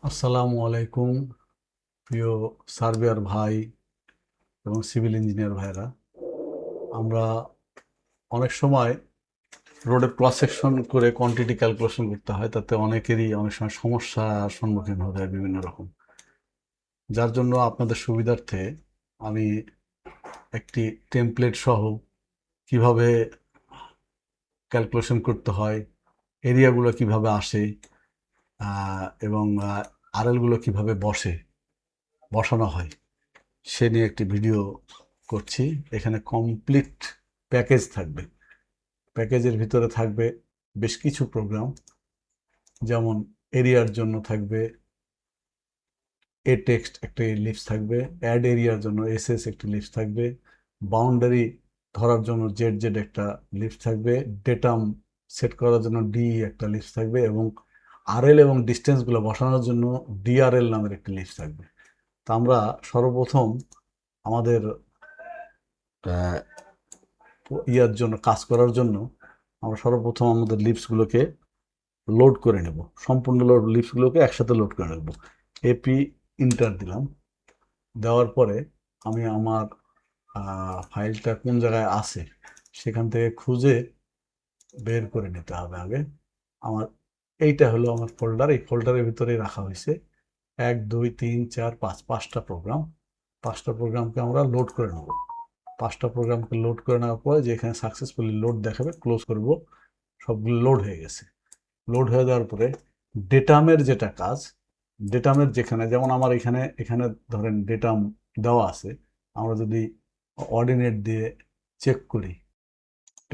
আসসালামু আলাইকুম প্রিয় সার্ভেয়ার ভাই এবং সিভিল ইঞ্জিনিয়ার ভাইরা। আমরা অনেক সময় রোডে ক্রস সেকশন করে কোয়ান্টিটি ক্যালকুলেশন করতে হয়, তাতে অনেকেরই অনেক সময় সমস্যার সম্মুখীন হতে হয় বিভিন্ন রকম। যার জন্য আপনাদের সুবিধার্থে আমি একটি টেমপ্লেট সহ কিভাবে ক্যালকুলেশন করতে হয়, এরিয়াগুলো কিভাবে আসে এবং আরএলগুলো কিভাবে বসানো হয় সে নিয়ে একটি ভিডিও করছি। এখানে কমপ্লিট প্যাকেজ থাকবে। প্যাকেজের ভিতরে থাকবে বেশ কিছু প্রোগ্রাম, যেমন এরিয়ার জন্য থাকবে এ টেক্সট একটি লিস্ট থাকবে, অ্যাড এরিয়ার জন্য এসএস একটি লিস্ট থাকবে, বাউন্ডারি ধরার জন্য জেড জেড একটা লিস্ট থাকবে, ডেটাম সেট করার জন্য ডি একটা লিস্ট থাকবে, এবং আরএল এবং ডিস্টেন্সগুলো বসানোর জন্য ডিআরএল নামের একটি লিস্ট থাকবে। তা আমরা সর্বপ্রথম আমাদের ইয়ার জন্য কাজ করার জন্য আমরা সর্বপ্রথম আমাদের লিপসগুলোকে লোড করে নেব। সম্পূর্ণ লিপসগুলোকে একসাথে লোড করে নেব। এপি ইন্টার দিলাম। দেওয়ার পরে আমি আমার ফাইলটা কোন জায়গায় আছে সেখান থেকে খুঁজে বের করে নিতে হবে। আগে আমার এইটা হলো আমার ফোল্ডার, এই ফোল্ডারের ভিতরেই রাখা হয়েছে 1 2 3 4 5 5টা প্রোগ্রাম। 5টা প্রোগ্রামকে আমরা লোড করে নেব। 5টা প্রোগ্রামকে লোড করে নেওয়ার পরে যে এখানে সাকসেসফুলি লোড দেখাবে, ক্লোজ করব। সবগুলো লোড হয়ে গেছে। লোড হয়ে যাওয়ার পরে ডেটামের যেটা কাজ, ডেটামের যেখানে যেমন আমার এখানে এখানে ধরেন ডেটাম দেওয়া আছে, আমরা যদি অর্ডিনেট দিয়ে চেক করি,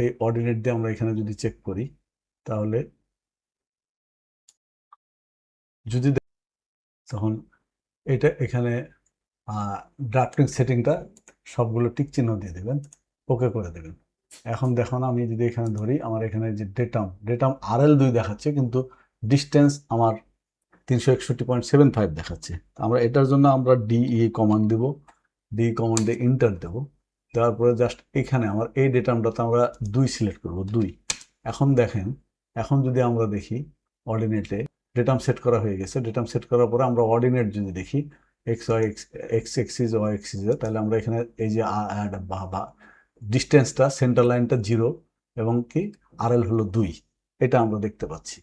এই অর্ডিনেট দিয়ে আমরা এখানে যদি চেক করি, তাহলে যদি তখন এটা এখানে ড্রাফটিং সেটিংটা সবগুলো টিক চিহ্ন দিয়ে দেবেন, ওকে করে দেবেন। এখন দেখুন আমি যদি এখানে ধরি, আমার এখানে যে ডেটাম আরএল 2 দেখাচ্ছে, কিন্তু ডিস্টেন্স আমার 361.75 দেখাচ্ছে। আমরা এটার জন্য আমরা ডিই কমান্ড দিব। ডি কমান্ডে ইন্টার দেব। দেওয়ার পরে জাস্ট এখানে আমার এই ডেটামটাতে আমরা 2 সিলেক্ট করব, 2। এখন দেখেন, এখন যদি আমরা দেখি অর্ডিনেটে ডেটাম সেট করা হয়ে গেছে। ডেটাম সেট করার পরে আমরা অর্ডিনেট যদি দেখি X Y X axis Y এক্সিসে, তাহলে আমরা এখানে এই যে ডিস্টেন্সটা, সেন্টার লাইনটা 0 এবং কি আরএল হলো 2, এটা আমরা দেখতে পাচ্ছি।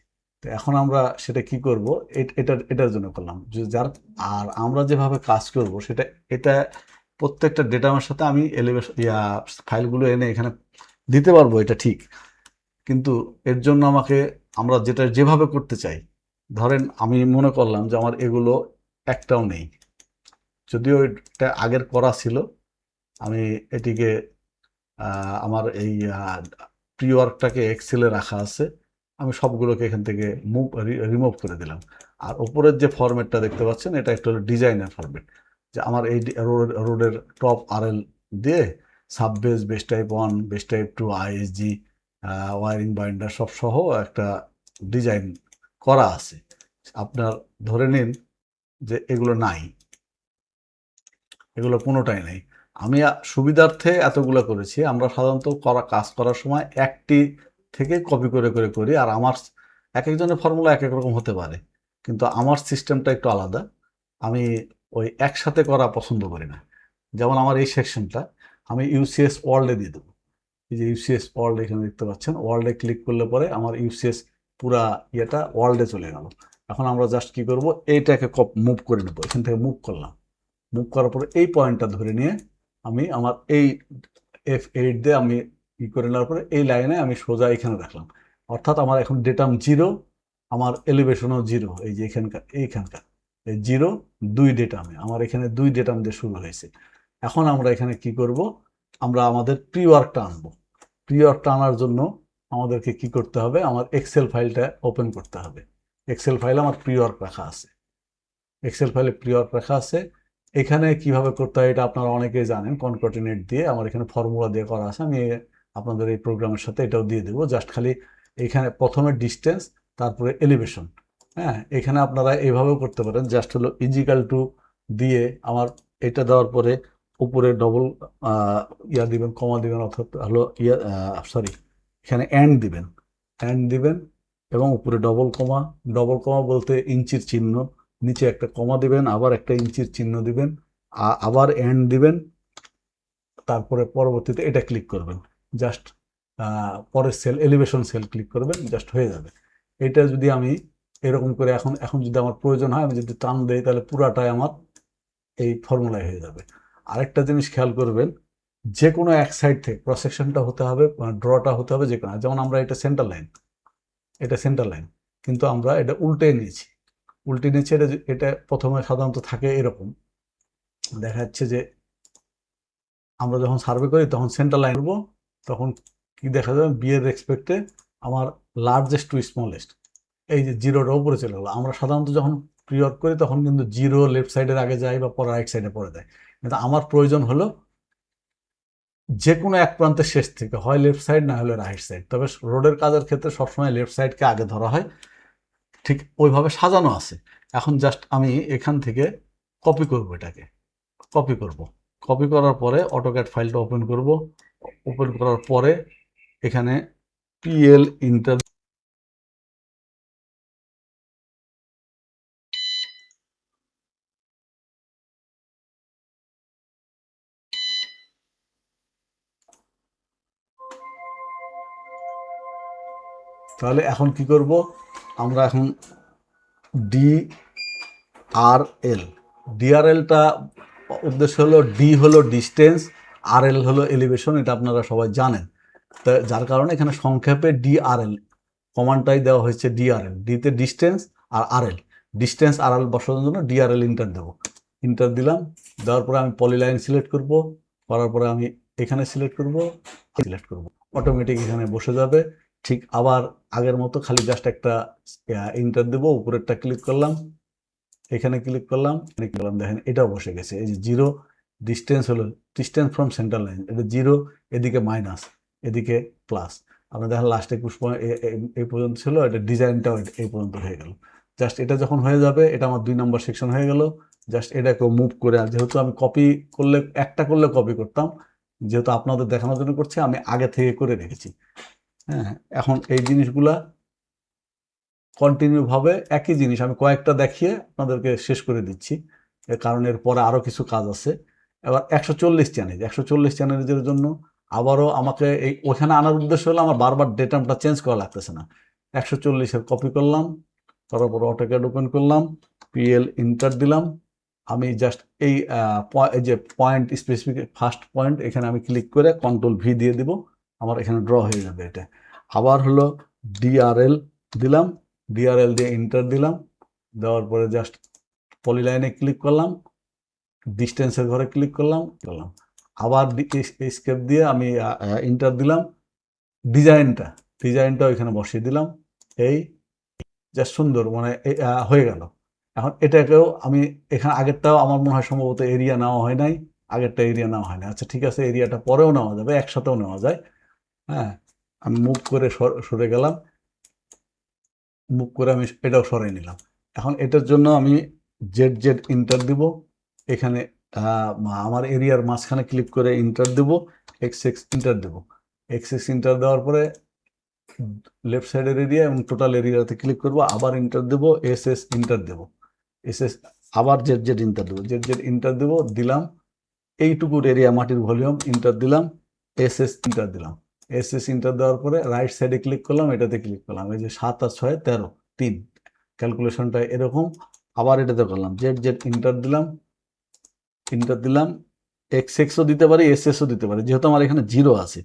তো এখন আমরা সেটা কি করব, এটার জন্য করলাম যার। আর আমরা যেভাবে কাজ করব সেটা, এটা প্রত্যেকটা ডেটামের সাথে আমি এলিভেশন ফাইলগুলো এনে এখানে দিতে পারবো, এটা ঠিক। কিন্তু এর জন্য আমাকে আমরা যেটা যেভাবে করতে চাই, ধরেন আমি মনে করলাম যে আমার এগুলো একটাও নেই, যদিও এটা আগের করা ছিল। আমি এটিকে আমার এই প্রি ওয়ার্কটাকে এক্সেলে রাখা আছে, আমি সবগুলোকে এখান থেকে রিমুভ করে দিলাম। আর উপরের যে ফরম্যাটটা দেখতে পাচ্ছেন, এটা একটা হলো ডিজাইনার ফরম্যাট, যে আমার এই রোডের টপ আরএল দিয়ে sub base, base type 1, base type 2, ISG, wearing binder সব সহ একটা ডিজাইন করা আছে। আপনার ধরে নিন যে এগুলো নাই, এগুলো কোনোটাই নেই। আমি সুবিধার্থে এতগুলো করেছি। আমরা সাধারণত কাজ করার সময় একটি থেকে কপি করে করে করি, আর আমার এক একজনের ফর্মুলা এক এক রকম হতে পারে, কিন্তু আমার সিস্টেমটা একটু আলাদা। আমি ওই একসাথে করা পছন্দ করি না। যেমন আমার এই সেকশনটা আমি ইউসিএস ওয়ার্ল্ডে দিয়ে দেবো। এই যে ইউসিএস ওয়ার্ল্ড এখানে দেখতে পাচ্ছেন, ওয়ার্ল্ডে ক্লিক করলে পরে আমার ইউসিএস পুরা ইয়েটা ওয়ার্ল্ডে চলে গেল। এখন আমরা জাস্ট কি করব, এইটাকে মুভ করে নেবো। এখান থেকে মুভ করলাম। মুভ করার পরে এই পয়েন্টটা ধরে নিয়ে আমি আমার এই F8 দিয়ে আমি ই করে নেওয়ার পরে এই লাইনে আমি সোজা এখানে রাখলাম। অর্থাৎ আমার এখন ডেটাম 0, আমার এলিভেশনও 0। এই যে এইখানকার এই 0 2 ডেটামে আমার এখানে 2 ডেটাম দিয়ে শুরু হয়েছে। এখন আমরা এখানে কি করব, আমরা আমাদের প্রি ওয়ার্কটা আনবো। প্রি ওয়ার্কটা আনার জন্য আমাদেরকে কি করতে হবে, আমার এক্সেল ফাইলটা ওপেন করতে হবে। এক্সেল ফাইলে আমার প্রি ওয়ার্ক রাখা আছে। এক্সেল ফাইলে প্রি ওয়ার্ক রাখা আছে। এখানে কিভাবে করতে হয় এটা আপনারা অনেকেই জানেন, কনকর্ডিনেট দিয়ে আমার এখানে ফর্মুলা দিয়ে করা আছে। আমি আপনাদের এই প্রোগ্রামের সাথে এটাও দিয়ে দেবো। জাস্ট খালি এখানে প্রথমে ডিস্টেন্স, তারপরে এলিভেশন। হ্যাঁ, এখানে আপনারা এইভাবেও করতে পারেন। জাস্ট হলো ইজিক্যাল টু দিয়ে আমার এটা দেওয়ার পরে উপরে ডবল ইয়া দিবেন, কমা দিবেন, অর্থাৎ হলো ইয়া সরি, এখানে অ্যান্ড দিবেন এবং উপরে ডবল কমা। ডবল কমা বলতে ইঞ্চির চিহ্ন, নিচে একটা কমা দিবেন, আবার একটা ইঞ্চির চিহ্ন দিবেন, আবার এন্ড দিবেন, তারপরে পরবর্তীতে এটা ক্লিক করবেন, জাস্ট পরের সেল এলিভেশন সেল ক্লিক করবেন, জাস্ট হয়ে যাবে। এটা যদি আমি এরকম করে এখন এখন যদি আমার প্রয়োজন হয়, আমি যদি টান দেই তাহলে পুরাটাই আমার এই ফর্মুলায় হয়ে যাবে। আরেকটা জিনিস খেয়াল করবেন, যে কোনো এক সাইড থেকে ক্রস সেকশনটা হতে হবে, ড্রটা হতে হবে যে কোনো, যেমন আমরা এটা সেন্টার লাইন, এটা সেন্টার লাইন, কিন্তু আমরা এটা উল্টে নিয়েছি, উল্টে নিয়েছি। এটা এটা প্রথমে সাধারণত থাকে এরকম, দেখা যাচ্ছে যে আমরা যখন সার্ভে করি তখন সেন্টার লাইন করবো, তখন কি দেখা যাবে, বি এর রেসপেক্টে আমার লার্জেস্ট টু স্মলেস্ট, এই যে জিরোটা উপরে চলে গেলো। আমরা সাধারণত যখন প্রিওয়ার্ক করি তখন কিন্তু জিরো লেফট সাইডের আগে যায় বা পরে রাইট সাইডে পড়ে যায়, কিন্তু আমার প্রয়োজন হলো যে কোনো এক প্রান্তের শেষ থেকে, হয় লেফট সাইড না হলে রাইট সাইড। তবে রোডের কাজের ক্ষেত্রে সবসময় লেফট সাইডকে আগে ধরা হয়, ঠিক ওইভাবে সাজানো আছে। এখন জাস্ট আমি এখান থেকে কপি করব, এটাকে কপি করব। কপি করার পরে অটোক্যাড ফাইলটা ওপেন করব, ওপেন করার পরে এখানে পিএল ইন্টার, তাহলে এখন কি করব, আমরা এখন ডি আর এল, ডিআরএলটা উদ্দেশ্য হলো, ডি হলো ডিস্টেন্স, আর এল হলো এলিভেশন, এটা আপনারা সবাই জানেন। তা যার কারণে এখানে সংক্ষেপে ডিআরএল কমান্ডটাই দেওয়া হয়েছে, ডিআরএল, ডিতে ডিস্টেন্স আর আরএল, ডিস্টেন্স আরএল বসানোর জন্য ডিআরএল ইন্টার দেবো। ইন্টার দিলাম, দেওয়ার পরে আমি পলিলাইন সিলেক্ট করব, করার পরে আমি এখানে সিলেক্ট করব, সিলেক্ট করব, অটোমেটিক এখানে বসে যাবে। ঠিক আবার আগের মতো খালি জাস্ট একটা ইন্টার দেবো, উপরেরটা ক্লিক করলাম, এখানে ক্লিক করলাম, ক্লিক করলাম, দেখেন এটাও বসে গেছে। এই যে জিরো ডিস্টেন্স হলো ডিস্টেন্স ফ্রম সেন্টার লাইন, এটা জিরো, এদিকে মাইনাস, এদিকে প্লাস। আমরা দেখেন লাস্টে এই পর্যন্ত ছিল, এটা ডিজাইনটাও এই পর্যন্ত হয়ে গেল। জাস্ট এটা যখন হয়ে যাবে, এটা আমার 2 নম্বর সেকশন হয়ে গেল। জাস্ট এটাকে মুভ করে, আর যেহেতু আমি কপি করলে একটা করলে কপি করতাম, যেহেতু আপনাদের দেখানোর জন্য করছি, আমি আগে থেকে করে রেখেছি। হ্যাঁ, এখন এই জিনিসগুলা কন্টিনিউ ভাবে একই জিনিস আমি কয়েকটা দেখিয়ে আপনাদেরকে শেষ করে দিচ্ছি, কারণ এর পরে আরও কিছু কাজ আছে। এবার 140 চ্যানেলের জন্য আবারও আমাকে এই ওখানে আনার উদ্দেশ্য হলো আমার বারবার ডেটামটা চেঞ্জ করা লাগতেছে না। 140-এর কপি করলাম, করার পর অটোক্যাড ওপেন করলাম, পিএল ইন্টার দিলাম, আমি জাস্ট এই যে পয়েন্ট স্পেসিফিক ফার্স্ট পয়েন্ট, এখানে আমি ক্লিক করে কন্ট্রোল ভি দিয়ে দিব, আমার এখানে ড্র হয়ে যাবে এটা। আবার হলো ডিআরএল দিলাম, ডিআরএল দিয়ে ইন্টার দিলাম, দেওয়ার পরে জাস্ট পলিলাইনে ক্লিক করলাম, ডিস্টেন্সের ঘরে ক্লিক করলাম, আবার স্কেপ দিয়ে আমি ইন্টার দিলাম, ডিজাইনটা এখানে বসিয়ে দিলাম, এই জাস্ট সুন্দর, মানে হয়ে গেল। এখন এটাকেও আমি এখানে, আগেরটাও আমার মনে হয় সম্ভবত এরিয়া নেওয়া হয় নাই, আগেরটা এরিয়া নেওয়া হয় না। আচ্ছা ঠিক আছে, এরিয়াটা পরেও নেওয়া যাবে, একসাথেও নেওয়া যায়। হ্যাঁ, আমি মুভ করে সরে গেলাম, মুভ করে আমি এটাও সরাই নিলাম। এখন এটার জন্য আমি জেড জেড ইন্টার দিব, এখানে আমার এরিয়ার মাঝখানে ক্লিক করে ইন্টার দেব, এক্স এক্স ইন্টার দেব, এক্স এক্স ইন্টার দেওয়ার পরে লেফট সাইডের এরিয়া এবং টোটাল এরিয়াতে ক্লিক করব, আবার ইন্টার দেব, এস এস ইন্টার দেব, এস এস, আবার জেড জেড ইন্টার দেবো, জেড জেড ইন্টার দেব, দিলাম এইটুকুর এরিয়া মাটির ভলিউম ইন্টার দিলাম, এস এস ইন্টার দিলাম, এস এস ইন্টার দেওয়ার পরে রাইট সাইডে ক্লিক করলাম, এটাতে ক্লিক করলাম, এই যে 7 আর 6 13 3, ক্যালকুলেশনটা এরকম। আবার এটাতে করলাম, জেড জেড ইন্টার দিলাম, এক্স এক্সও দিতে পারি, এস এসও দিতে পারি, যেহেতু আমার এখানে জিরো আছে।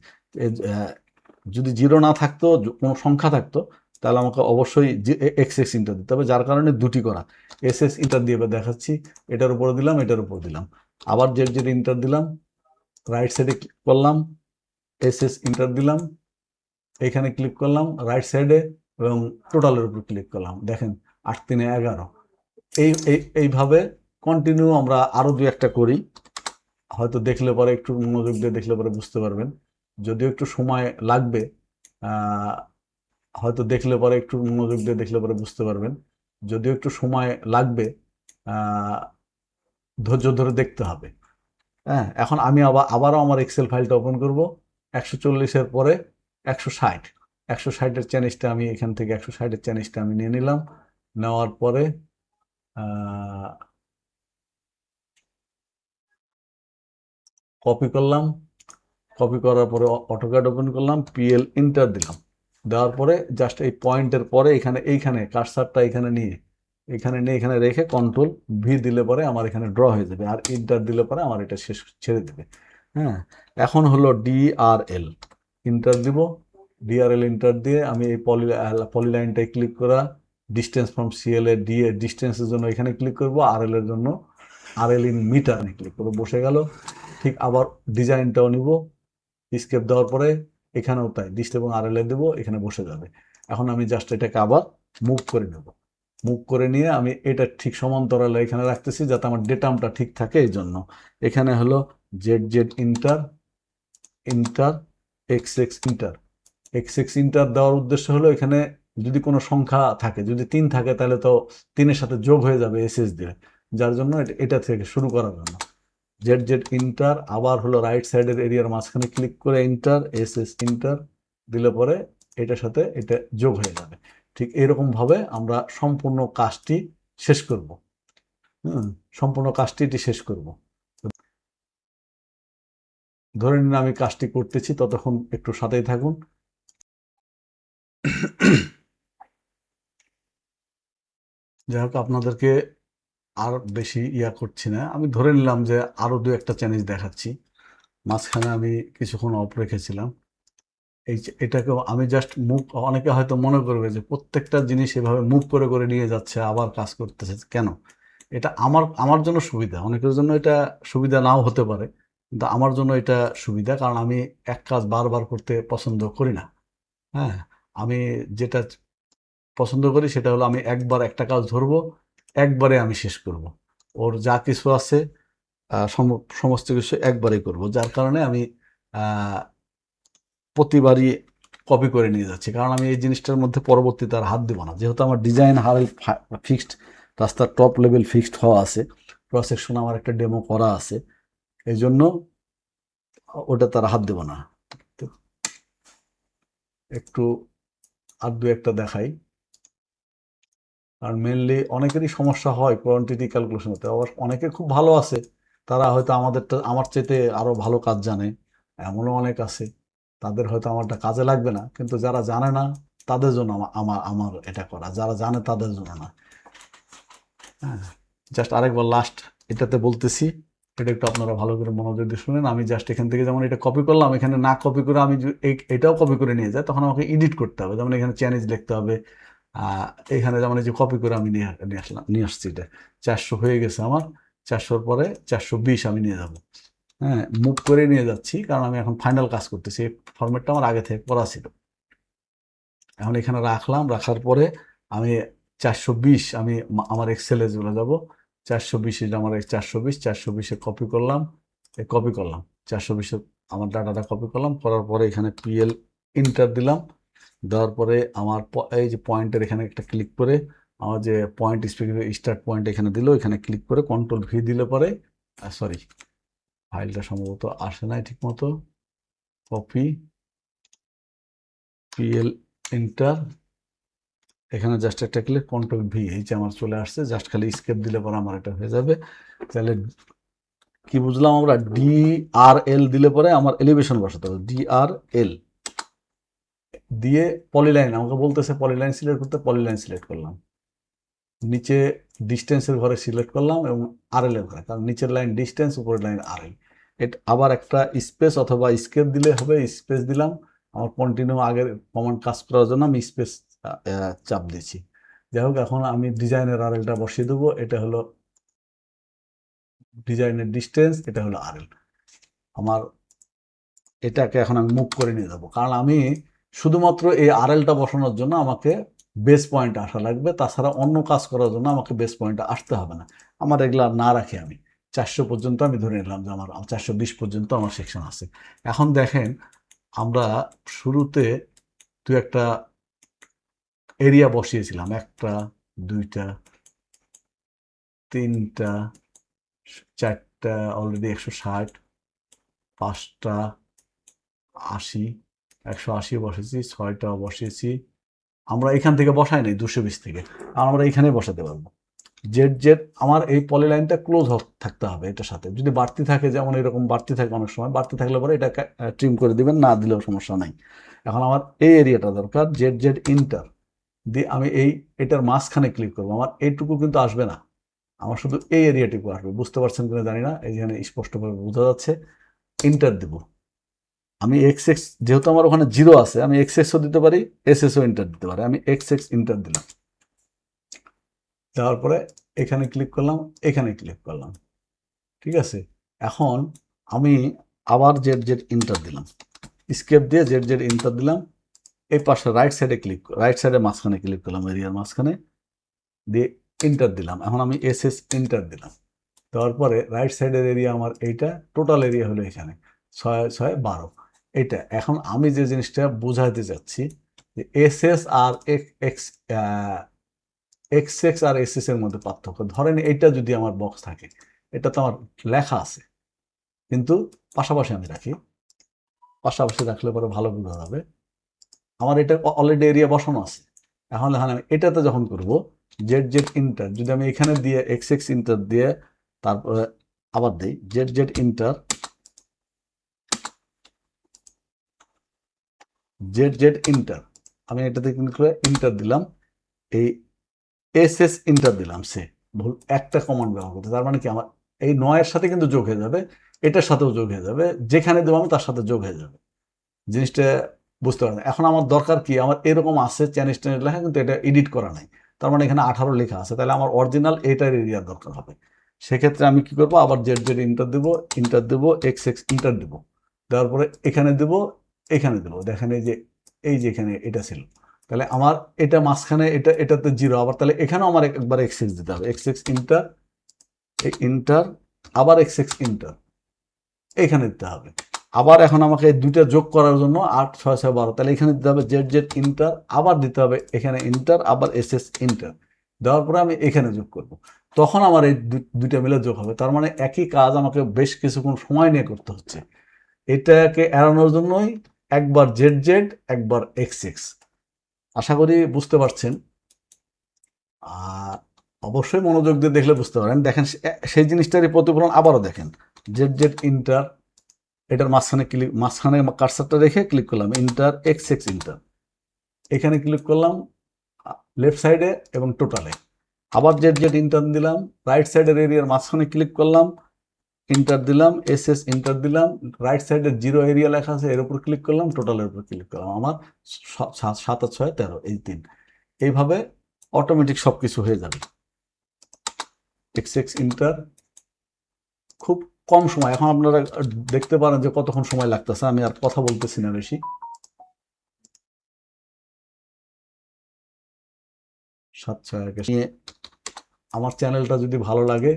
যদি জিরো না থাকতো, কোনো সংখ্যা থাকতো, তাহলে আমাকে অবশ্যই এক্স এক্স ইন্টার দিতে হবে, যার কারণে দুটি করা। এস এস ইন্টার দিয়ে দেখাচ্ছি, এটার উপরে দিলাম, এটার উপর দিলাম, আবার জেড জেড ইন্টার দিলাম, রাইট সাইডে ক্লিক করলাম, এস এস ইন্টার দিলাম, এখানে ক্লিক করলাম রাইট সাইডে এবং টোটালের উপর ক্লিক করলাম, দেখেন 8 3 11। এইভাবে কন্টিনিউ আমরা আরও 2-1টা করি, হয়তো দেখলে পরে একটু মনোযোগ দিয়ে দেখলে পরে বুঝতে পারবেন, যদিও একটু সময় লাগবে, হয়তো দেখলে পরে একটু মনোযোগ দিয়ে দেখলে পরে বুঝতে পারবেন, যদিও একটু সময় লাগবে, ধৈর্য ধরে দেখতে হবে। হ্যাঁ, এখন আমি আবারও আমার এক্সেল ফাইলটা ওপেন করব, 140-এর পরে 160, 160-এর চ্যানেলটা আমি এখান থেকে 160-এর চ্যানেলটা আমি নিয়ে নিলাম, নেওয়ার পরে কপি করলাম, কপি করার পরে অটোক্যাড ওপেন করলাম, পিএল ইন্টার দিলাম, দেওয়ার পরে জাস্ট এই পয়েন্টের পরে এইখানে কার্সারটা এখানে রেখে কন্ট্রোল ভি দিলে পরে আমার এখানে ড্র হয়ে যাবে, আর ইন্টার দিলে পরে আমার এটা শেষ ছেড়ে দেবে। হ্যাঁ, এখন হলো ডিআরএল ইন্টার দিব, ডিআরএল ইন্টার দিয়ে আমি এই পলিলাইনটায় ক্লিক করা, ডিস্টেন্স ফ্রম সিএল এর ডি এর ডিস্টেন্সের জন্য এখানে ক্লিক করব, আরএল এর জন্য আরএল ইন মিটার ক্লিক করবো, বসে গেল। ঠিক আবার ডিজাইনটাও নিব, স্কেপ দেওয়ার পরে এখানেও তাই ডিস্ট এবং আরএল এ দেবো, এখানে বসে যাবে। এখন আমি জাস্ট এটাকে আবার মুভ করে নেব, মুভ করে নিয়ে আমি এটা ঠিক সমান্তরালে এখানে রাখতেছি যাতে আমার ডেটামটা ঠিক থাকে। এই জন্য এখানে হলো Z Z inter inter X X inter, X X inter দেওয়ার উদ্দেশ্য হলো এখানে যদি কোনো সংখ্যা থাকে, যদি 3 থাকে তাহলে তো 3-এর সাথে যোগ হয়ে যাবে এসএস দিয়ে, যার জন্য এটা থেকে শুরু করার জন্য জেড জেড ইন্টার, আবার হলো রাইট সাইডের এরিয়ার মাঝখানে ক্লিক করে ইন্টার এসএস ইন্টার দিলে পরে এটার সাথে এটা যোগ হয়ে যাবে। ঠিক এরকম ভাবে আমরা সম্পূর্ণ কাজটি শেষ করব। সম্পূর্ণ কাজটি এটি শেষ করব। ধরে নিন আমি কাজটি করতেছি, ততক্ষণ একটু সাথেই থাকুন। যাই হোক, আপনাদেরকে আর বেশি করছি না, আমি ধরে নিলাম যে আরো 2-1টা চ্যালেঞ্জ দেখাচ্ছি। মাঝখানে আমি কিছুক্ষণ অফ রেখেছিলাম, এটাকেও আমি জাস্ট মুভ, অনেকে হয়তো মনে করবে যে প্রত্যেকটা জিনিস এভাবে মুভ করে করে নিয়ে যাচ্ছে আবার কাজ করতেছে কেন। এটা আমার জন্য সুবিধা, অনেকের জন্য এটা সুবিধা নাও হতে পারে, কিন্তু আমার জন্য এটা সুবিধা, কারণ আমি এক কাজ বারবার করতে পছন্দ করি না। হ্যাঁ, আমি যেটা পছন্দ করি সেটা হলো আমি একবার একটা কাজ ধরবো, একবারে আমি শেষ করব, ওর যা কিছু আছে সমস্ত কিছু একবারেই করব, যার কারণে আমি প্রতিবারই কপি করে নিয়ে যাচ্ছি, কারণ আমি এই জিনিসটার মধ্যে পরবর্তীতে আর হাত দেবো না, যেহেতু আমার ডিজাইন হারেল ফিক্সড, রাস্তার টপ লেভেল ফিক্সড হওয়া আছে, ক্রস সেকশন আমার একটা ডেমো করা আছে, এই জন্য ওটা তার হাত দেবো না। একটু আর 2-1টা দেখাই, আর মেনলি অনেকেরই সমস্যা হয় কোয়ান্টিটি ক্যালকুলেশনতে, আবার অনেকে খুব ভালো আছে, তারা হয়তো আমার চাইতে আরো ভালো কাজ জানে, এমনও অনেক আছে, তাদের হয়তো আমারটা কাজে লাগবে না, কিন্তু যারা জানে না তাদের জন্য আমার আমার এটা করা, যারা জানে তাদের জন্য না। হ্যাঁ, জাস্ট আরেকবার লাস্ট এটাতে বলতেছি, এটা একটু আপনারা ভালো করে মনোযোগ দিয়ে শুনেন। আমি জাস্ট এখান থেকে যেমন এটা কপি করলাম, এখানে না কপি করে আমি এটাও কপি করে নিয়ে যাই, তখন আমাকে এডিট করতে হবে, যেমন এখানে চ্যালেঞ্জ লিখতে হবে। এখানে যেমন এই যে কপি করে আমি নিয়ে আসছি, এটা 400 হয়ে গেছে আমার, 400-র পরে 420 আমি নিয়ে যাব। হ্যাঁ, মুভ করে নিয়ে যাচ্ছি কারণ আমি এখন ফাইনাল কাজ করতেছি, এই ফরম্যাটটা আমার আগে থেকে করা ছিল। এখন এখানে রাখলাম, রাখার পরে আমি 420 আমি আমার এক্সেলে চলে যাব, 420 এটা আমার 420-420-এ কপি করলাম, কপি করলাম 420-এ আমার ডাটাটা কপি করলাম, করার পরে এখানে পিএল ইন্টার দিলাম, দেওয়ার পরে আমার এই যে পয়েন্টের এখানে একটা ক্লিক করে আমার যে পয়েন্ট স্টার্ট পয়েন্ট এখানে দিল, এখানে ক্লিক করে কন্ট্রোল ভি দিলে পরে সরি ফাইলটা সম্ভবত আসে নাই ঠিক মতো, কপি পিএল ইন্টার, এখানে জাস্ট একটা ক্লিক কন্ট্রোল ভি, এই যে আমার চলে আসছে, জাস্ট খালি স্কেপ দিলে পরে আমার এটা হয়ে যাবে। তাহলে কি বুঝলাম আমরা, ডিআরএল দিলে পরে আমার এলিভেশন বসাতে হবে, ডিআরএল দিয়ে পলিলাইন আমাকে বলতেছে পলিলাইন সিলেক্ট করতে, পলিলাইন সিলেক্ট করলাম, নিচে ডিস্টেন্সের ঘরে সিলেক্ট করলাম এবং আরএল এর ঘরে, কারণ নিচের লাইন ডিস্টেন্স, উপরের লাইন আরএল। এটা আবার একটা স্পেস অথবা স্কেপ দিলে হবে, স্পেস দিলাম, আমার কন্টিনিউ আগের কমান্ড কাজ করার জন্য আমি স্পেস চাপ দিচ্ছি। যাই হোক, এখন আমি ডিজাইনের আরএলটা বসিয়ে দেবো, এটা হলো ডিজাইনের ডিস্টেন্স, এটা হলো আরএল আমার, এটাকে এখন আমি মুভ করে নিয়ে যাবো, কারণ আমি শুধুমাত্র এই আরএলটা বসানোর জন্য আমাকে বেস পয়েন্টে আসা লাগবে, তাছাড়া অন্য কাজ করার জন্য আমাকে বেস পয়েন্টে আসতে হবে না। আমার এগুলা না রাখি আমি 400 পর্যন্ত আমি ধরে নিলাম যে আমার 420 পর্যন্ত আমার সেকশন আছে। এখন দেখেন, আমরা শুরুতে একটা এরিয়া বসিয়েছিলাম, 1টা 2টা 3টা 4টা, অলরেডি 160, 5টা 80, 180 বসেছি, 6টা বসিয়েছি, আমরা এখান থেকে বসাই নাই 220 থেকে, আর আমরা এখানে বসাতে পারবো। জেড জেড আমার এই পলিলাইনটা ক্লোজ থাকতে হবে এটার সাথে। যদি বাড়তি থাকে, যেমন এরকম বাড়তি থাকে অনেক সময়, বাড়তি থাকলে পরে এটা ট্রিম করে দিবেন, না দিলেও সমস্যা নাই। এখন আমার এই এরিয়াটা দরকার, জেড জেড ইন্টার দিয়ে আমি এটার মাঝখানে ক্লিক করবো। আমার এইটুকু কিন্তু আসবে না, আমার শুধু এই এরিয়াটুকু আসবে। বুঝতে পারছেন কিনা জানি না, এইখানে স্পষ্টভাবে বোঝা যাচ্ছে। ইন্টার দিব আমি, এক্স এক্স যেহেতু আমার ওখানে 0 আছে, আমি এক্স এক্সও দিতে পারি, এস এসও ইন্টার দিতে পারি। আমি এক্স এক্স ইন্টার দিলাম, দেওয়ার পরে এখানে ক্লিক করলাম, এখানে ক্লিক করলাম, ঠিক আছে। এখন আমি আবার জেড জেড ইন্টার দিলাম, স্কেপ দিয়ে জেড জেড ইন্টার দিলাম। এই পাশে রাইট সাইডে রাইট সাইডে মাঝখানে ক্লিক করলাম, এরিয়ার মাঝখানে দিয়ে ইন্টার দিলাম। এখন আমি এস এস ইন্টার দিলাম, দেওয়ার পরে রাইট সাইডের এরিয়া আমার এইটা, টোটাল এরিয়া হলো এখানে 6 6 12 এইটা। এখন আমি যে জিনিসটা বোঝাতে চাচ্ছি যে এস এস আর এক্স এক্স এক্স আর এস এস এর মধ্যে পার্থক্য। ধরেন এইটা যদি আমার বক্স থাকে, এটা তো আমার লেখা আছে, কিন্তু পাশাপাশি আমি রাখি, পাশাপাশি রাখলে পরে ভালো বোঝা যাবে। আমার এটা অলরেডি এরিয়া বসানো আছে। এখন আমি এটাতে যখন করব জেড জেড ইন্টার, যদি আমি এখানে দিয়ে এক্স এক্স ইন্টার দিয়ে তারপরে আবার দিই Z Z inter, Z Z inter, আমি এটাতে ক্লিক করে ইন্টার দিলাম, এই এস এস ইন্টার দিলাম। সে ভুল একটা কমান্ড ব্যবহার করতে, তার মানে কি আমার এই 9-এর সাথে কিন্তু যোগ হয়ে যাবে, এটার সাথেও যোগ হয়ে যাবে, যেখানে দেবো আমি তার সাথে যোগ হয়ে যাবে। জিনিসটা বুঝতে পারেন? এখন আমার দরকার কি, আমার এরকম আছে চ্যানেল ট্যানেল লেখা, কিন্তু এটা এডিট করা নাই, তার মানে এখানে 18 লেখা আছে, তাহলে আমার অরিজিনাল এটার এরিয়ার দরকার হবে। সেক্ষেত্রে আমি কি করবো, আবার জেড জেড ইন্টার দেবো, এক্স এক্স ইন্টার দেবো, দেওয়ার পরে এখানে দেবো, এখানে দেবো। দেখেন এই যে এখানে এটা ছিল, তাহলে আমার এটা মাঝখানে, এটাতে 0, আবার তাহলে এখানেও আমার একবার এক্স এক্স দিতে হবে, এক্স এক্স ইন্টার ইন্টার, আবার এক্স এক্স ইন্টার এখানে দিতে হবে। আবার এখন আমাকে এই দুইটা যোগ করার জন্য 8 6 6 12, তাহলে এখানে দিতে হবে জেড জেড ইন্টার, আবার দিতে হবে এখানে ইন্টার, আবার এস এস ইন্টার, দেওয়ার পরে আমি এখানে যোগ করব। তখন আমার এই দুইটা মিলে যোগ হবে। তার মানে একই কাজ আমাকে বেশ কিছুক্ষণ সময় নিয়ে করতে হচ্ছে। এটাকে এড়ানোর জন্যই একবার জেড জেড, একবার এক্স এক্স। আশা করি বুঝতে পারছেন। আর অবশ্যই মনোযোগ দিয়ে দেখলে বুঝতে পারেন। দেখেন সেই জিনিসটারই প্রতিফলন আবারও দেখেন, জেড জেড ইন্টার, এটার মাঝখানে কার্সারটা রেখে ক্লিক করলাম ইন্টার এক্স এক্স ইন্টার, এখানে ক্লিক করলাম লেফট সাইডে এবং টোটালে, আবার জেড জেড ইন্টার দিলাম, রাইট সাইডের এরিয়ার মাঝখানে ক্লিক করলাম, ইন্টার দিলাম, এস এস ইন্টার দিলাম, রাইট সাইডের 0 এরিয়া লেখা আছে এর উপর ক্লিক করলাম, টোটালের উপর ক্লিক করলাম, আমার 7 আর 6 13, এই 3। এইভাবে অটোমেটিক সবকিছু হয়ে যাবে। এক্স এক্স ইন্টার খুব কম সময়। এখন আপনারা দেখতে পারেন যে কতক্ষণ সময় লাগতেছে, আমি আর কথা বলতেছি না বেশি। 7 6 নিয়ে আমার চ্যানেলটা যদি ভালো লাগে,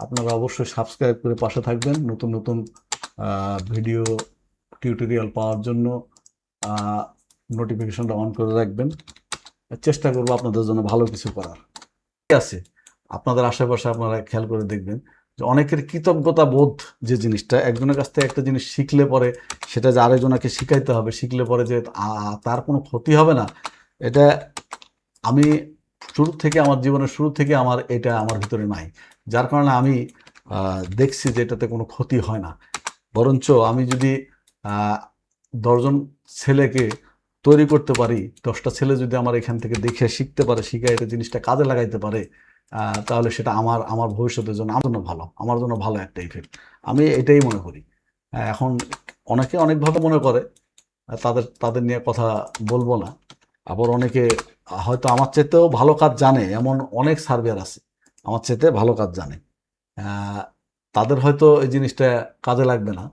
আপনারা অবশ্যই সাবস্ক্রাইব করে পাশে থাকবেন। নতুন নতুন ভিডিও টিউটোরিয়াল পাওয়ার জন্য নোটিফিকেশনটা অন করে রাখবেন। চেষ্টা করবো আপনাদের জন্য ভালো কিছু করার। ঠিক আছে, আপনাদের আশেপাশে আপনারা খেয়াল করে দেখবেন যে অনেকের কৃতজ্ঞতা বোধ, যে জিনিসটা একজনের কাছ থেকে একটা জিনিস শিখলে পরে সেটা যে আরেকজনকে শিখাইতে হবে, শিখলে পরে যে তার কোনো ক্ষতি হবে না, এটা আমি আমার জীবনের শুরু থেকে এটা আমার ভিতরে নাই। যার কারণে আমি দেখছি যে এটাতে কোনো ক্ষতি হয় না। বরঞ্চ আমি যদি 10জন ছেলেকে তৈরি করতে পারি, 10টা ছেলে যদি আমার এখান থেকে দেখে শিখতে পারে, শিখে এটা জিনিসটা কাজে লাগাইতে পারে, তাহলে সেটা আমার ভবিষ্যতের জন্য, আমার জন্য ভালো একটা ইফেক্ট। আমি এটাই মনে করি। এখন অনেকে অনেকভাবে মনে করে, তাদের নিয়ে কথা বলবো না। আবার অনেকে হয়তো আমার চাইতেও ভালো কাজ জানে, এমন অনেক সার্ভেয়ার আছে আমার চাইতে ভালো কাজ জানে, তাদের হয়তো এই জিনিসটা কাজে লাগবে না।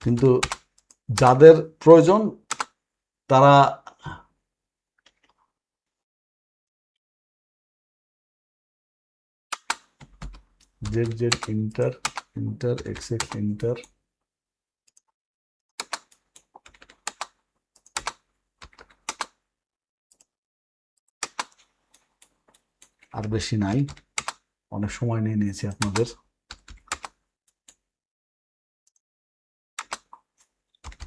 কিন্তু যাদের প্রয়োজন তারা Z Z inter X X inter, আর বেশি নাই, অনেক সময় নিয়ে নিয়েছি আপনাদের।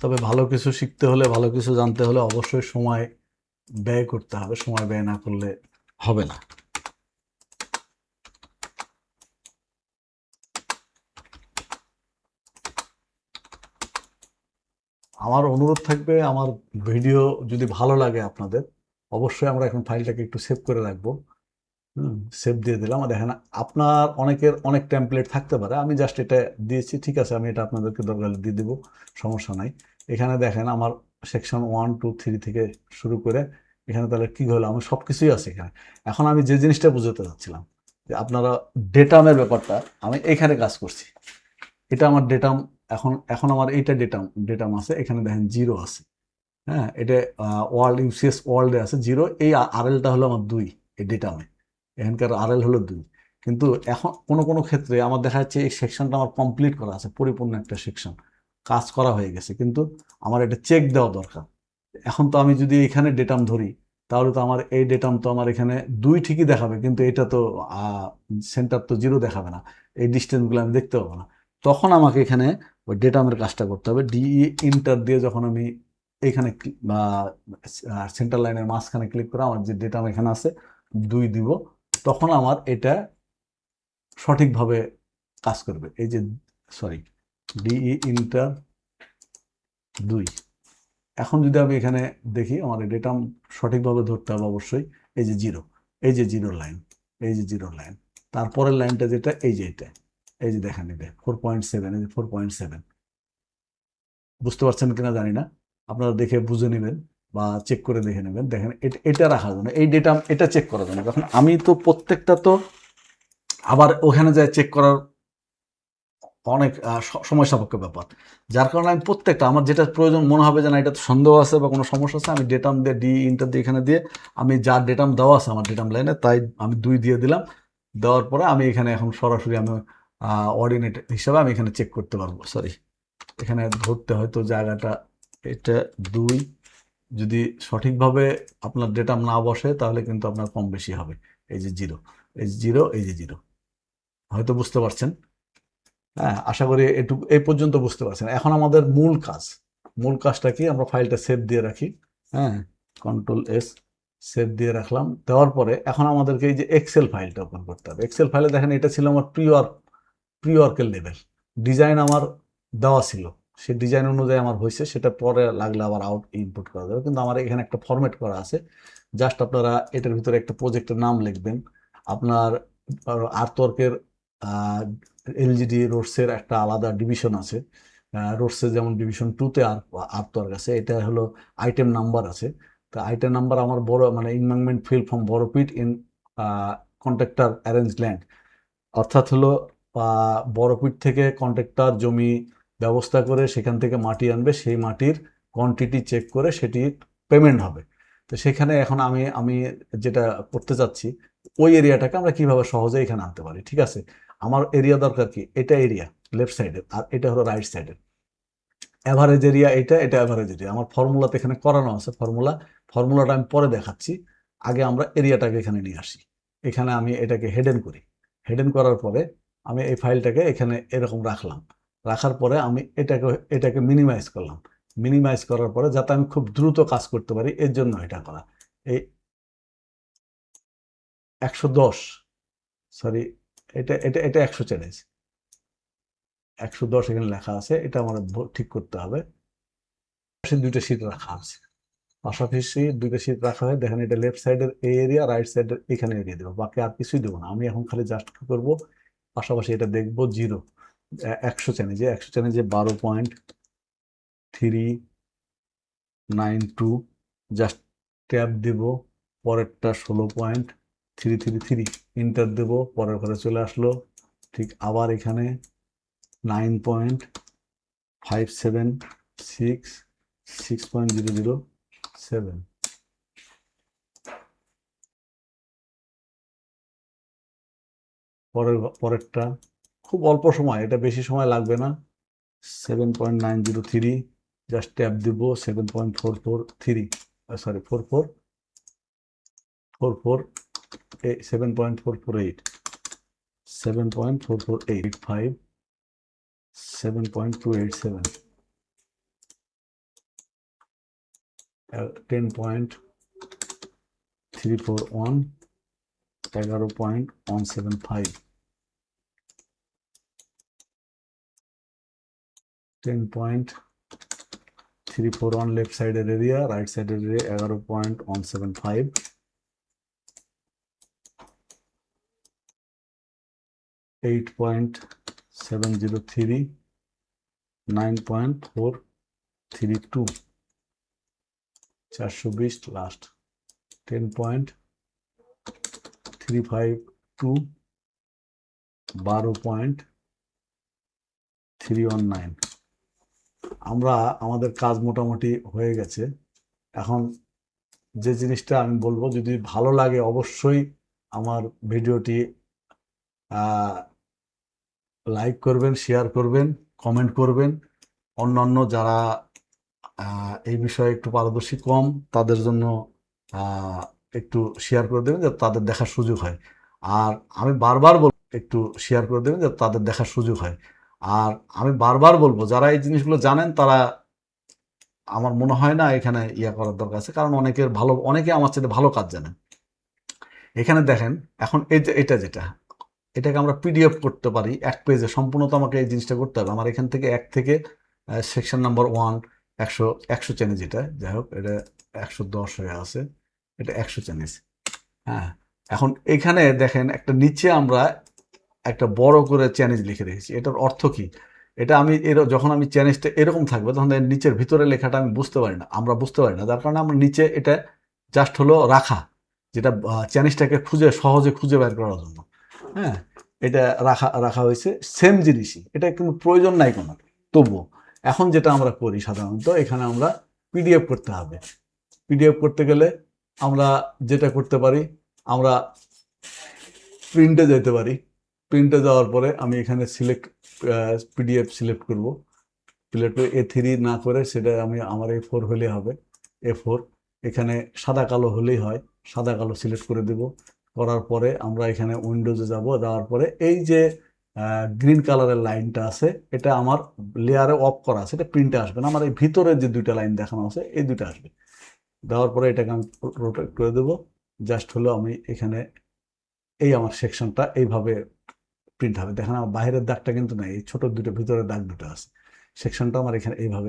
তবে ভালো কিছু শিখতে হলে, ভালো কিছু জানতে হলে অবশ্যই সময় ব্যয় করতে হবে, সময় ব্যয় না করলে হবে না। আমার অনুরোধ থাকবে, আমার ভিডিও যদি ভালো লাগে আপনাদের, অবশ্যই আমরা এখন ফাইলটাকে একটু সেভ করে রাখবো। সেভ দিয়ে দিলাম। আর দেখেন, আপনার অনেকের অনেক টেমপ্লেট থাকতে পারে, আমি জাস্ট এটা দিয়েছি, ঠিক আছে, আমি এটা আপনাদেরকে দরকার হলে দিয়ে দেবো, সমস্যা নাই। এখানে দেখেন আমার সেকশন 1 2 3 থেকে শুরু করে এখানে তাহলে কি হলো, আমি সব কিছুই আছে এখানে। এখন আমি যে জিনিসটা বুঝাতে চাচ্ছিলাম যে আপনারা ডেটামের ব্যাপারটা, আমি এখানে কাজ করছি, এটা আমার ডেটাম। এখন এখন আমার এইটা ডেটাম ডেটাম আছে, এখানে দেখেন জিরো আছে। হ্যাঁ, এটা ওয়ার্ল্ড ইউসিএস ওয়ার্ল্ডে আছে জিরো, এই আরএলটা হলো আমার 2 এই ডেটামে, এখানকার আরএল হলো 2। কিন্তু এখন কোনো কোনো ক্ষেত্রে আমার দেখা যাচ্ছে এই সেকশনটা আমার কমপ্লিট করা আছে, পরিপূর্ণ একটা সেকশন কাজ করা হয়ে গেছে, কিন্তু আমার এটা চেক দেওয়া দরকার। এখন তো আমি যদি এখানে ডেটাম ধরি, তাহলে তো আমার এই ডেটাম তো আমার এখানে 2 ঠিকই দেখাবে, কিন্তু এটা তো সেন্টার তো জিরো দেখাবে না, এই ডিস্টেন্সগুলো আমি দেখতে পাবো না। তখন আমাকে এখানে ওই ডেটামের কাজটা করতে হবে, ডিই ইন্টার দিয়ে যখন আমি এইখানে বা সেন্টার লাইনের মাঝখানে ক্লিক করে আমার যে ডেটা এখানে আছে 2 দিব, তখন আমার এটা সঠিকভাবে কাজ করবে। এই যে, সরি, ডিই ইন্টার 2। এখন যদি আমি এখানে দেখি, আমার ডেটা সঠিকভাবে ধরতে হবে অবশ্যই। এই যে জিরো, এই যে জিরো লাইন, এই যে জিরো লাইন, তারপরের লাইনটা যেটা, এই যে এটা, এই যে দেখেন এটা 4.7, এই যে 4.7, বুঝতে পারছেন কিনা জানি না, আপনারা দেখে বুঝে নেবেন বা চেক করে দেখে নেবেন। দেখেন এটা রাখার জন্য, এই ডেটা এটা চেক করার জন্য, যখন আমি তো প্রত্যেকটা তো আবার ওখানে যায় চেক করার অনেক সময় সাপেক্ষ ব্যাপার, যার কারণে আমি প্রত্যেকটা আমার যেটা প্রয়োজন মনে হবে যে না এটা তো সন্দেহ আছে বা কোনো সমস্যা আছে, আমি ডেটাম দিয়ে ডি ইন্টার দিয়ে এখানে দিয়ে আমি যা ডেটাম দেওয়া আছে আমার ডেটাম লাইনে, তাই আমি 2 দিয়ে দিলাম। দেওয়ার পরে আমি এখানে এখন সরাসরি আমি অর্ডিনেট হিসাবে আমি এখানে চেক করতে পারবো। সরি, এখানে ধরতে হয়তো জায়গাটা, এটা 2 যদি সঠিকভাবে আপনার ডেটাম না বসে তাহলে কিন্তু আপনার কম বেশি হবে। এই যে জিরো, এই যে জিরো, এই যে জিরো, হয়তো বুঝতে পারছেন। হ্যাঁ, আশা করি এটুকু এই পর্যন্ত বুঝতে পারছেন। এখন আমাদের মূল কাজ, মূল কাজটা কি, আমরা ফাইলটা সেভ দিয়ে রাখি। হ্যাঁ, কন্ট্রোল এস, সেভ দিয়ে রাখলাম। দেওয়ার পরে এখন আমাদেরকে এই যে এক্সেল ফাইলটা ওপেন করতে হবে। এক্সেল ফাইলে দেখেন এটা ছিল আমার প্রি ওয়ার্কের লেভেল, ডিজাইন আমার দেওয়া ছিল, সেই ডিজাইন অনুযায়ী আমার হয়েছে, সেটা পরে লাগলে আবার আউট ইনপুট করা যাবে, কিন্তু আমার এখানে একটা ফরম্যাট করা আছে। জাস্ট আপনারা এটার ভিতরে একটা প্রজেক্টের নাম লিখবেন, আপনার আর্টওয়ার্কের এলজিডি রোডসের একটা আলাদা ডিভিশন আছে, রোডসে যেমন ডিভিশন 2-তে আর্টওয়ার্ক আছে, এটা হলো আইটেম নাম্বার আছে। তো আইটেম নাম্বার আমার বড় মানে ইনভেস্টমেন্ট ফিল ফ্রম বড় পিট ইন কন্ট্রাক্টর অ্যারেঞ্জ ল্যান্ড, অর্থাৎ হলো বড়পিট থেকে কন্ট্রাক্টর জমি ব্যবস্থা করে সেখান থেকে মাটি আনবে, সেই মাটির কোয়ান্টিটি চেক করে সেটি পেমেন্ট হবে। তো সেখানে এখন আমি যেটা করতে চাচ্ছি, ওই এরিয়াটাকে আমরা কিভাবে সহজে এখানে আনতে পারি। ঠিক আছে, আমার এরিয়া দরকার কি, এটা এরিয়া লেফট সাইডের আর এটা হলো রাইট সাইডের। অ্যাভারেজ এরিয়া এটা অ্যাভারেজ এরিয়া আমার ফর্মুলাতে এখানে করানো আছে। ফর্মুলাটা আমি পরে দেখাচ্ছি, আগে আমরা এরিয়াটাকে এখানে নিয়ে আসি। এখানে আমি এটাকে হেডেন করি, হেডেন করার পরে আমি এই ফাইলটাকে এখানে এরকম রাখলাম। রাখার পরে আমি এটাকে মিনিমাইজ করলাম। মিনিমাইজ করার পরে যাতে আমি খুব দ্রুত কাজ করতে পারি, এর জন্য এটা করা। এই 110, সরি, এটা এটা এটা 140, 110 এখানে লেখা আছে, এটা আমার ঠিক করতে হবে। 2টা শীট রাখা আছে, পাশাপাশি 2টা শীট রাখা হয়। দেখেন এটা লেফট সাইডের এই এরিয়া, রাইট সাইডের এখানে এরিয়া দেবো, বাকি আর কিছুই দেবো না। আমি এখন খালি জাস্ট কি করবো, পাশাপাশি এটা দেখবো জিরো 100 12.392, জাস্ট ট্যাব দেব, পরেরটা 16.333, ইন্টার দেব, পরের ঘরে চলে আসলো। ঠিক আবার এখানে 9.576, 6.007, পরেরটা খুব অল্প সময়, এটা বেশি সময় লাগবে না, 7.903, জাস্ট ট্যাব দিব, 7.443, সরি 7.448, 7.448, 7.287, 10.287, 341 11.175 10.341 লেফট সাইডের এরিয়া, রাইট সাইডের এরিয়া 11.175, 8.703, 9.432, 420 লাস্ট, 10.352, 12.319। আমরা আমাদের কাজ মোটামুটি হয়ে গেছে। এখন যে জিনিসটা আমি বলবো, যদি ভালো লাগে অবশ্যই আমার ভিডিওটি লাইক করবেন, শেয়ার করবেন, কমেন্ট করবেন। অন্যান্য যারা এই বিষয়ে একটু পারদর্শী কম, তাদের জন্য একটু শেয়ার করে দেবেন যাতে তাদের দেখার সুযোগ হয়। আর আমি বারবার বলবো একটু শেয়ার করে দেবেন যাতে তাদের দেখার সুযোগ হয়। আর আমি বারবার বলবো, যারা এই জিনিসগুলো জানেন তারা, আমার মনে হয় না এখানে ইয়া করার দরকার আছে, কারণ অনেকে আমার চেয়ে ভালো কাজ জানেন। এখানে দেখেন, এখন এই যে এটাকে আমরা পিডিএফ করতে পারি এক পেজে। সম্পূর্ণ তো আমাকে এই জিনিসটা করতে হবে। আমার এখান থেকে সেকশন নাম্বার 1 100 চেনে, যেটা যাই হোক, এটা 110 হয়ে আছে, এটা 100 চেনিস। হ্যাঁ, এখন এখানে দেখেন একটা নিচে আমরা একটা বড় করে চ্যানেজ লিখে রেখেছি। এটার অর্থ কি? এটা আমি যখন আমি চ্যানেজটা এরকম থাকবে, তখন নিচের ভিতরে লেখাটা আমি বুঝতে পারি না, আমরা বুঝতে পারি না। যার কারণে আমরা নিচে এটা জাস্ট হলো রাখা, যেটা চ্যানেজটাকে সহজে খুঁজে বের করার জন্য। হ্যাঁ, এটা রাখা হয়েছে সেম জিনিসই, এটা কিন্তু প্রয়োজন নাই কোনো। তবুও এখন যেটা আমরা করি সাধারণত, এখানে আমরা পিডিএফ করতে হবে। পিডিএফ করতে গেলে আমরা যেটা করতে পারি, আমরা প্রিন্টে যেতে পারি। প্রিন্টে যাওয়ার পরে আমি এখানে পিডিএফ সিলেক্ট করব। সিলেক্ট করে A3 না করে সেটা আমার A4 হলে হবে, A4। এখানে সাদা কালো হলেই হয়, সাদা কালো সিলেক্ট করে দেব। করার পরে আমরা এখানে উইন্ডোজে যাব, যাওয়ার পরে এই যে গ্রিন কালারের লাইনটা আছে, এটা আমার লেয়ারে অফ করা আছে, এটা প্রিন্টে আসবে না। আমার এই ভিতরের যে দুইটা লাইন দেখানো আছে, এই দুইটা আসবে। দেওয়ার পরে এটাকে আমি রোটেট করে দেবো। জাস্ট হলো আমি এখানে এই আমার সেকশনটা এইভাবে প্রিন্ট হবে। দেখেন আমার বাইরের দাগটা কিন্তু নাই, এই ছোট দুটো ভিতরের দাগ দুটো আছে। সেকশনটা আমার এখানে এইভাবে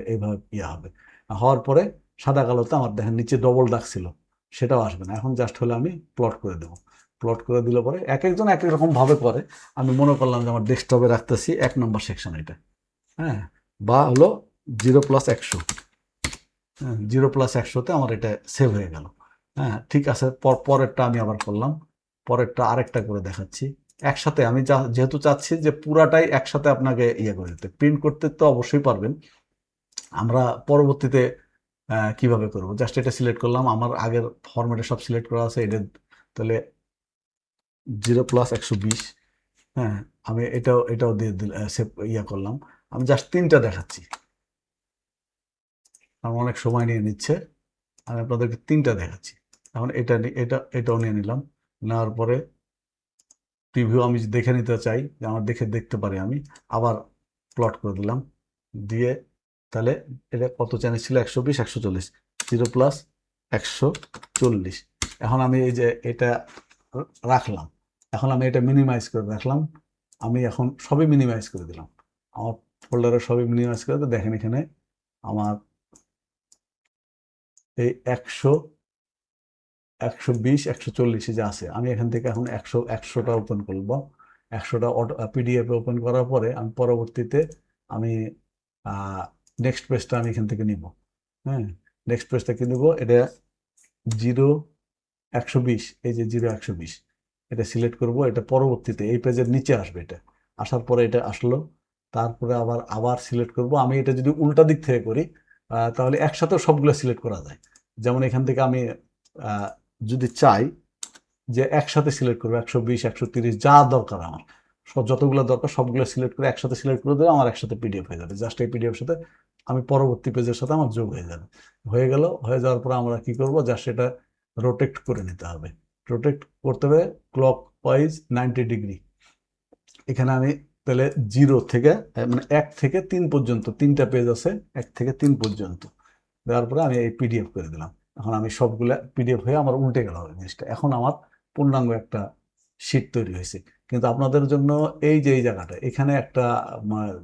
ইয়ে হবে। হওয়ার পরে সাদা কালোতে আমার দেখেন নিচে ডবল দাগ ছিল, সেটাও আসবে না। এখন জাস্ট হলে আমি প্লট করে দেবো। প্লট করে দিলে পরে এক একজন এক এক রকম ভাবে করে। আমি মনে করলাম যে আমার ডেস্কটপে রাখতেছি 1 নম্বর সেকশন এটা। হ্যাঁ, বা হলো 0+100। হ্যাঁ, 0+100তে আমার এটা সেভ হয়ে গেল। হ্যাঁ, ঠিক আছে। পরেরটা আমি আবার করলাম, পরেরটা আরেকটা করে দেখাচ্ছি। একসাথে আমি যেহেতু চাচ্ছি যে পুরাটাই একসাথে আপনাকে ইয়ে করে দিতে, প্রিন্ট করতে তো অবশ্যই পারবেন। আমরা পরবর্তীতে কিভাবে করব, জাস্ট এটা সিলেক্ট করলাম, আমার আগের ফরম্যাটে সব সিলেক্ট করা আছে। এটা তাহলে 0+120। হ্যাঁ, আমি এটাও দিয়ে ইয়ে করলাম। আমি জাস্ট 3টা দেখাচ্ছি, আমার অনেক সময় নিয়ে নিচ্ছে। আমি আপনাদেরকে 3টা দেখাচ্ছি। এখন এটাও নিয়ে নিলাম। নেওয়ার পরে প্রিভিউ আমি দেখে নিতে চাই, যে আমার দেখতে পারি, আমি আবার প্লট করে দিলাম। দিয়ে তাহলে এটা কত চ্যানেল ছিল? 120 140, 0+140। এখন আমি এই যে এটা রাখলাম, এখন আমি এটা মিনিমাইজ করে রাখলাম। আমি এখন সবই মিনিমাইজ করে দিলাম, আমার ফোল্ডারে সবই মিনিমাইজ করে দিতে। দেখেন এখানে আমার এই 120 140 যে আছে, আমি এখান থেকে এখন 100টা ওপেন করব। 100টা পিডিএফ ওপেন করার পরে আমি পরবর্তীতে আমি নেক্সট পেজটা আমি এখান থেকে নিব। হ্যাঁ, নেক্সট পেজটা কি নিব? এটা 0+120, এই যে 0+120, এটা সিলেক্ট করব। এটা পরবর্তীতে এই পেজের নিচে আসবে। এটা আসার পরে এটা আসলো, তারপরে আবার সিলেক্ট করব। আমি এটা যদি উল্টা দিক থেকে করি, তাহলে একসাথে সবগুলো সিলেক্ট করা যায়। যেমন এখান থেকে আমি যদি চাই যে একসাথে সিলেক্ট করবো, 120 130 যা দরকার আমার, যতগুলো দরকার সবগুলো সিলেক্ট করে একসাথে সিলেক্ট করে দেবে, আমার একসাথে পিডিএফ হয়ে যাবে। জাস্ট এই পিডিএফ সাথে আমি পরবর্তী পেজের সাথে আমার যোগ হয়ে যাবে। হয়ে গেল, হয়ে যাওয়ার পরে আমরা কি করব, জাস্ট এটা রোটেট করে নিতে হবে। রোটেট করতে হবে ক্লক ওয়াইজ 90 ডিগ্রি। এখানে আমি তাহলে 0 থেকে মানে 1 থেকে 3 পর্যন্ত 3টা পেজ আছে, 1 থেকে 3 পর্যন্ত দেওয়ার পরে আমি এই পিডিএফ করে দিলাম। এখন আমি সবগুলা পিডিএফ হয়ে আমার উল্টে গেল জিনিসটা, এখন আমার পূর্ণাঙ্গ একটা শীট তৈরি হয়েছে। কিন্তু আপনাদের জন্য এই যে এই জায়গাটা, এখানে একটা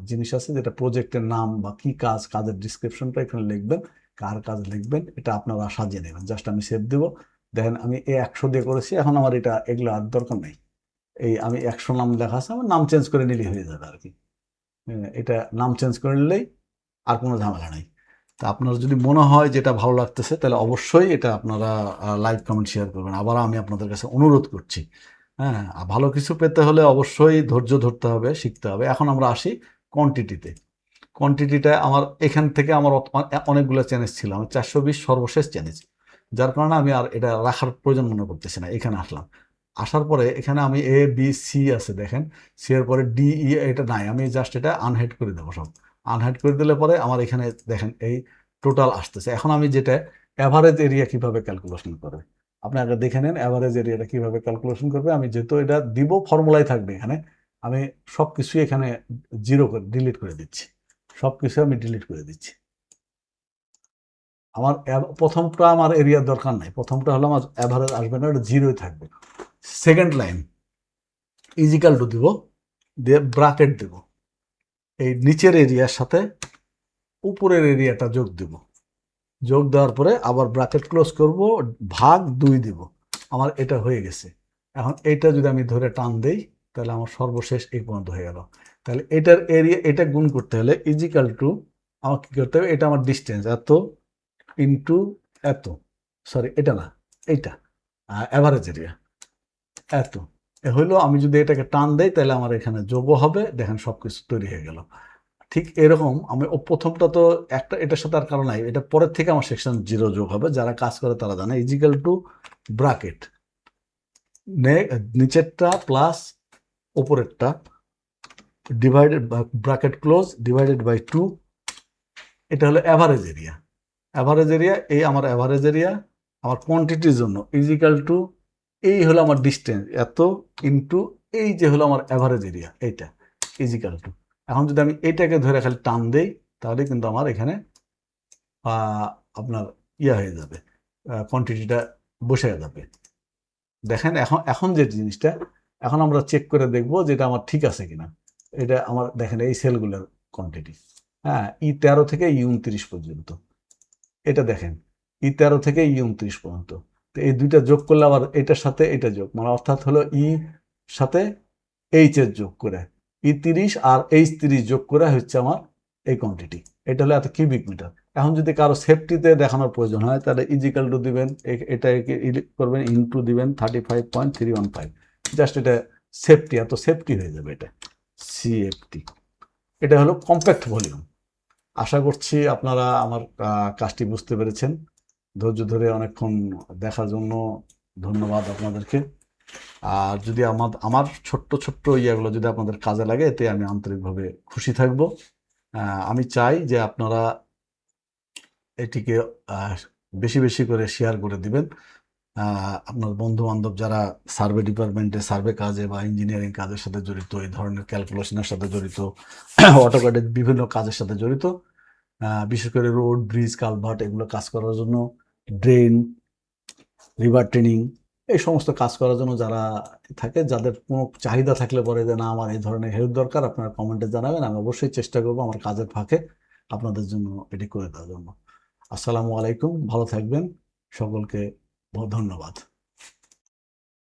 জিনিস আছে যেটা প্রজেক্টের নাম বা কি কাজ, কাজের ডিসক্রিপশনটা এখানে লিখবেন, কার কাজ লিখবেন, এটা আপনারা সাজিয়ে নেবেন। জাস্ট আমি সেভ দেবো। দেখেন আমি 100 দিয়ে করেছি, এখন আমার এগুলো আর দরকার নেই। এই আমি 100 নাম লেখা আছে, আমার নাম চেঞ্জ করে নিলেই হয়ে যাবে আর কি। এটা নাম চেঞ্জ করে নিলেই আর কোনো ঝামেলা নেই। তা আপনার যদি মনে হয় যেটা ভালো লাগতেছে, তাহলে অবশ্যই এটা আপনারা লাইক কমেন্ট শেয়ার করবেন। আবার আমি আপনাদের কাছে অনুরোধ করছি, হ্যাঁ, ভালো কিছু পেতে হলে অবশ্যই ধৈর্য ধরতে হবে, শিখতে হবে। এখন আমরা আসি কোয়ান্টিটিতে। কোয়ান্টিটিটা আমার এখান থেকে আমার অনেকগুলো চ্যানেল ছিল, আমি 420 সর্বশেষ চ্যানেল, যার কারণে আমি আর এটা রাখার প্রয়োজন মনে করতেছি না। এখানে আসলাম, আসার পরে এখানে আমি এ বি সি আছে দেখেন, সি এর পরে ডি ই এটা নাই, আমি জাস্ট এটা আনহাইড করে দেবো সব। আনহাইড করে দিলে পরে আমার এখানে দেখেন এই টোটাল আসতেছে। এখন আমি যেটা অ্যাভারেজ এরিয়া কিভাবে ক্যালকুলেশন করবে, আপনি আগে দেখে নেন অ্যাভারেজ এরিয়াটা কিভাবে ক্যালকুলেশন করবে। আমি যেহেতু এটা দিব, ফর্মুলাই থাকবে এখানে, আমি সব কিছুই এখানে জিরো করে ডিলিট করে দিচ্ছি, সব কিছু আমি ডিলিট করে দিচ্ছি। আমার প্রথমটা আমার এরিয়ার দরকার নাই, প্রথমটা হলো আমার অ্যাভারেজ আসবে না, ওটা জিরোই থাকবে। সেকেন্ড লাইন ইজিক্যাল টু দিব, দিয়ে ব্রাকেট দেব, এই নিচের এরিয়ার সাথে উপরের এরিয়াটা যোগ দেব, যোগ দেওয়ার পরে আবার ব্রাকেট ক্লোজ করব, ভাগ 2 দিব। আমার এটা হয়ে গেছে। এখন এইটা যদি আমি ধরে টান দেই, তাহলে আমার সর্বশেষ এই পর্যন্ত হয়ে গেল। তাহলে এটার এরিয়া, এটা গুণ করতে হলে ইজিক্যাল টু আমার কি করতে হবে, এটা আমার ডিস্টেন্স এত ইন্টু এত, সরি এটা না, এইটা অ্যাভারেজ এরিয়া এত হইলো। আমি যদি এটাকে টান দেই, তাহলে আমার এখানে যোগও হবে, দেখেন সবকিছু তৈরি হয়ে গেল। ঠিক এরকম আমি প্রথমটা তো একটা, এটার সাথে আর কারণ নাই, এটা পরের থেকে আমার সেকশন 0 যোগ হবে, যারা কাজ করে তারা জানে। ইজিক্যাল টু ব্রাকেট, নিচেরটা প্লাস উপরেরটা, divided, bracket close, divided by 2। এটা হলো অ্যাভারেজ এরিয়া। অ্যাভারেজ এরিয়া, এই আমার অ্যাভারেজ এরিয়া আমার কোয়ান্টিটির জন্য ইজিক্যাল টু, এই হলো আমার ডিস্টেন্স এত ইন্টু এই যে হলো আমার অ্যাভারেজ এরিয়া, এইটা ইজিক্যাল টু। এখন যদি আমি এইটাকে ধরে খালি টান দেই, তাহলে কিন্তু আমার এখানে আপনার হয়ে যাবে, কোয়ান্টিটিটা বসে যাবে। দেখেন এখন এখন যে জিনিসটা, এখন আমরা চেক করে দেখবো যে এটা আমার ঠিক আছে কিনা। এটা আমার দেখেন এই সেলগুলোর কোয়ান্টিটি, হ্যাঁ, ই13 থেকে ই29 পর্যন্ত। এটা দেখেন ই13 থেকে ই29 পর্যন্ত। তো এই দুইটা যোগ করলে আবার এটার সাথে এটা যোগ, মানে অর্থাৎ হলো ই সাথে এইচ এর যোগ করে ই30 আর H30 যোগ করে হচ্ছে আমার এই কোয়ান্টিটি। এটা হলো এত কিউবিক মিটার। এখন যদি কারো সেফটিতে দেখানোর প্রয়োজন হয়, তাহলে ইজিক্যাল টু দিবেন, এটাকে করবেন ইনটু দিবেন 35.315, জাস্ট এটা সেফটি, এত সেফটি হয়ে যাবে, এটা সিএফটি। এটা হলো কম্প্যাক্ট ভলিউম। আশা করছি আপনারা আমার কাজটি বুঝতে পেরেছেন। ধৈর্য ধরে অনেকক্ষণ দেখার জন্য ধন্যবাদ আপনাদেরকে। আর যদি আমার ছোট্ট ছোট্ট ইয়েগুলো যদি আপনাদের কাজে লাগে, এতে আমি আন্তরিকভাবে খুশি থাকব। আমি চাই যে আপনারা এটিকে বেশি বেশি করে শেয়ার করে দিবেন। আপনার বন্ধু বান্ধব যারা সার্ভে ডিপার্টমেন্টে, সার্ভে কাজে বা ইঞ্জিনিয়ারিং কাজের সাথে জড়িত, এই ধরনের ক্যালকুলেশনের সাথে জড়িত, অটোক্যাডের বিভিন্ন কাজের সাথে জড়িত, বিশেষ করে রোড, ব্রিজ, কালভার্ট এগুলো কাজ করার জন্য, ড্রেন, রিভার ট্রেনিং, এই সমস্ত কাজ করার জন্য যারা থাকে, যাদের কোনো চাহিদা থাকলে পরে যে না আমার এই ধরনের হেল্প দরকার, আপনারা কমেন্টে জানাবেন। আমি অবশ্যই চেষ্টা করবো আমার কাজের ফাঁকে আপনাদের জন্য এটি করে দেওয়ার জন্য। আসসালামু আলাইকুম, ভালো থাকবেন, সকলকে ধন্যবাদ।